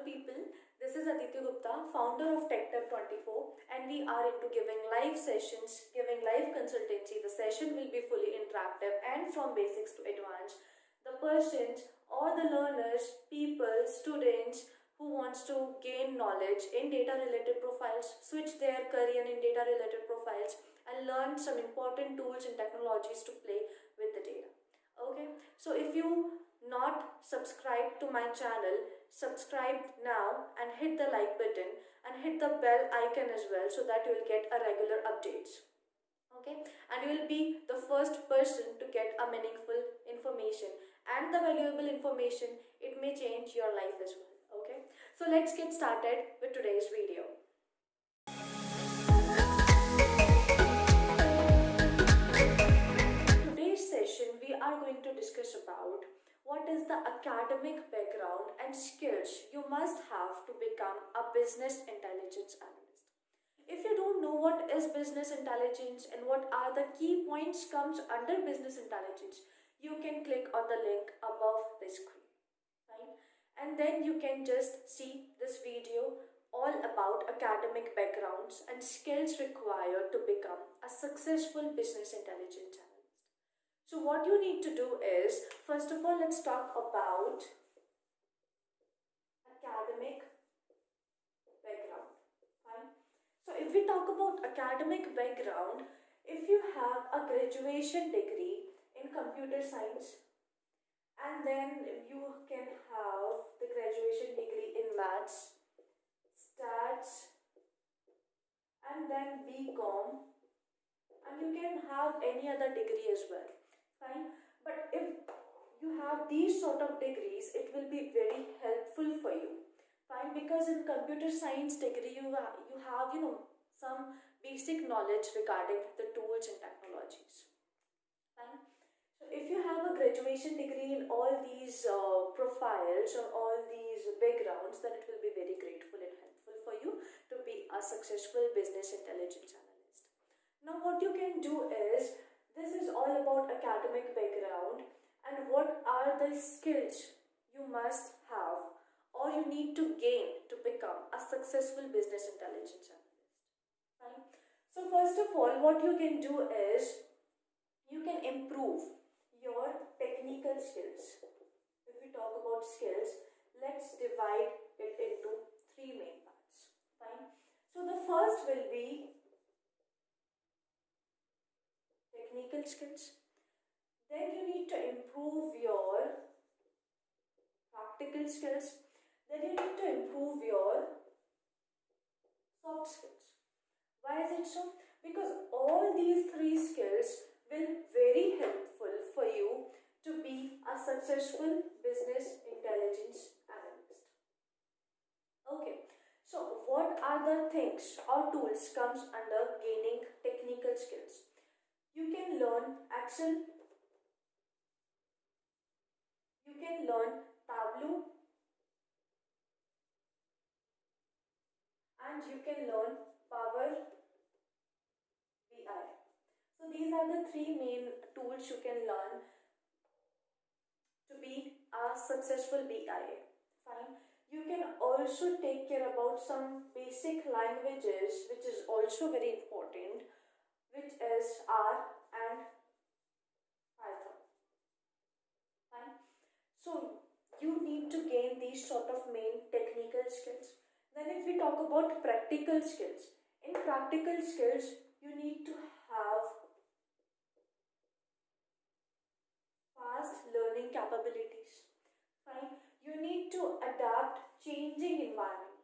people. This is Aditi Gupta, founder of TechTub24, and we are into giving live sessions, giving live consultancy. The session will be fully interactive and from basics to advanced. The persons or the learners, people, students who wants to gain knowledge in data related profiles, switch their career in data related profiles and learn some important tools and technologies to play with the data. Okay, so if you not subscribe to my channel, subscribe now and hit the like button and hit the bell icon as well, so that you will get a regular updates. Okay, and you will be the first person to get a meaningful information and the valuable information. It may change your life as well. Okay, so let's get started with today's video. Today's session we are going to discuss about what is the academic background and skills you must have to become a business intelligence analyst. If you don't know what is business intelligence and what are the key points comes under business intelligence, you can click on the link above the screen, right? And then you can just see this video all about academic backgrounds and skills required to become a successful business intelligence analyst. So what you need to do is, first of all, let's talk about academic background. Fine. So if we talk about academic background, if you have a graduation degree in computer science, and then you can have the graduation degree in maths, stats, and then BCom, and you can have any other degree as well. Fine. But if you have these sort of degrees, it will be very helpful for you. Fine, because in computer science degree you have some basic knowledge regarding the tools and technologies. Fine. So if you have a graduation degree in all these profiles or all these backgrounds, then it will be very grateful and helpful for you to be a successful business intelligence analyst. Now what you can do is, this is all about academic background and what are the skills you must have or you need to gain to become a successful business intelligence analyst. Right? So first of all, what you can do is you can improve your technical skills. If we talk about skills, let's divide it into three main parts. Fine. So the first will be technical skills. Then you need to improve your practical skills. Then you need to improve your soft skills. Why is it so? Because all these three skills will be very helpful for you to be a successful business intelligence analyst. Okay, so what are the things or tools comes under gaining technical skills? You can learn Excel, you can learn Tableau, and you can learn Power BI. So these are the three main tools you can learn to be a successful BIA. Fine. You can also take care about some basic languages, which is also very important, which is R and Python. Fine. So you need to gain these sort of main technical skills. Then if we talk about practical skills, in practical skills you need to have fast learning capabilities. Fine. You need to adapt changing environment.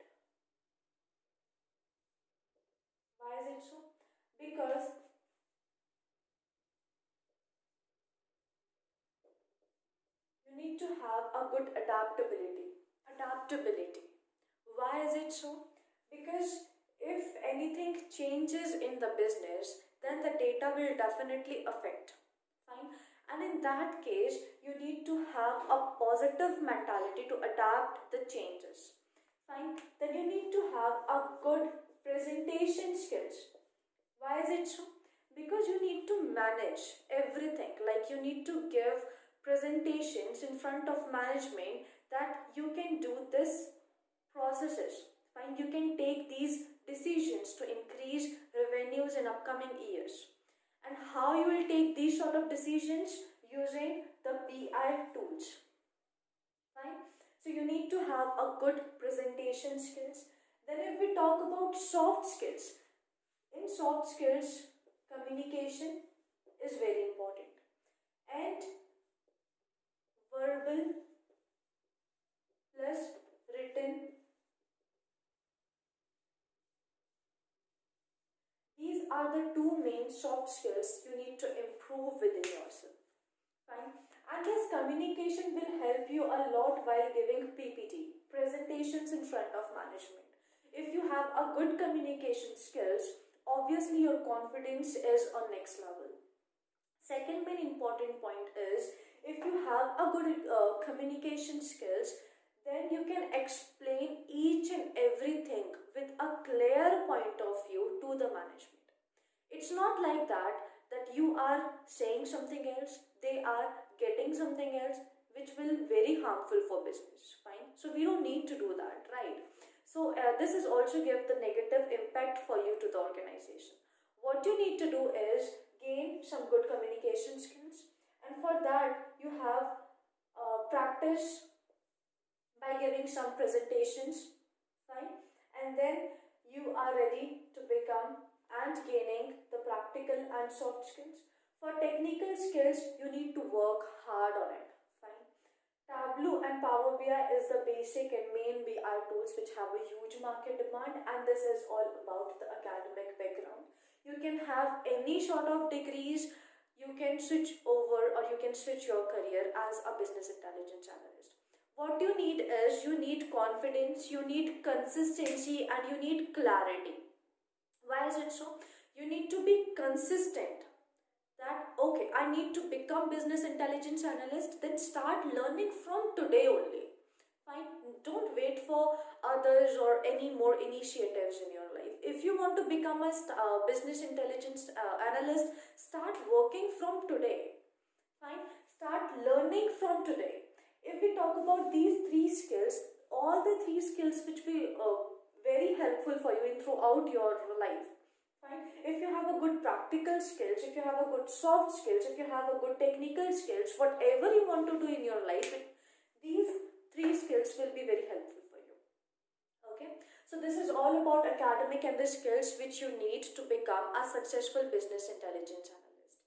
Why is it so? Because you need to have a good adaptability. Why is it so? Because if anything changes in the business, then the data will definitely affect. Fine. And in that case, you need to have a positive mentality to adapt the changes. Fine. Then you need to have a good presentation skills. Why is it so? Because you need to manage everything. Like you need to give presentations in front of management that you can do this processes. Fine, you can take these decisions to increase revenues in upcoming years. And how you will take these sort of decisions? Using the BI tools. Fine. So you need to have a good presentation skills. Then if we talk about soft skills, in soft skills, communication is very important. And verbal plus written, these are the two main soft skills you need to improve within yourself. Fine. And this communication will help you a lot while giving PPT, presentations in front of management. If you have a good communication skills, obviously your confidence is on next level. Second main important point is, if you have a good communication skills, then you can explain each and everything with a clear point of view to the management. It's not like that you are saying something else, they are getting something else, which will very harmful for business. Fine. So we don't need to do that, right? So this is also give the negative impact for you to the organization. What you need to do is gain some good communication skills, and for that you have practice by giving some presentations. Fine. And then you are ready to become and gaining the practical and soft skills. For technical skills, you need to work hard on it. Fine. Tableau and Power BI is the basic and main BI tools which have a huge market demand, and this is all about the academic background. You can have any sort of degrees, you can switch over or you can switch your career as a business intelligence analyst. What you need is, you need confidence, you need consistency, and you need clarity. Why is it so? You need to be consistent that, okay, I need to become business intelligence analyst, then start learning from today only. Fine. Don't wait for others or any more initiatives in your life. If you want to become a business intelligence analyst, start working from today. Fine. Start learning from today. If we talk about these three skills, all the three skills which will very helpful for you in throughout your life. Fine. If you have a good practical skills, if you have a good soft skills, if you have a good technical skills, whatever you want to do in your life, these three skills will be very helpful for you. Okay. So this is all about academic and the skills which you need to become a successful business intelligence analyst.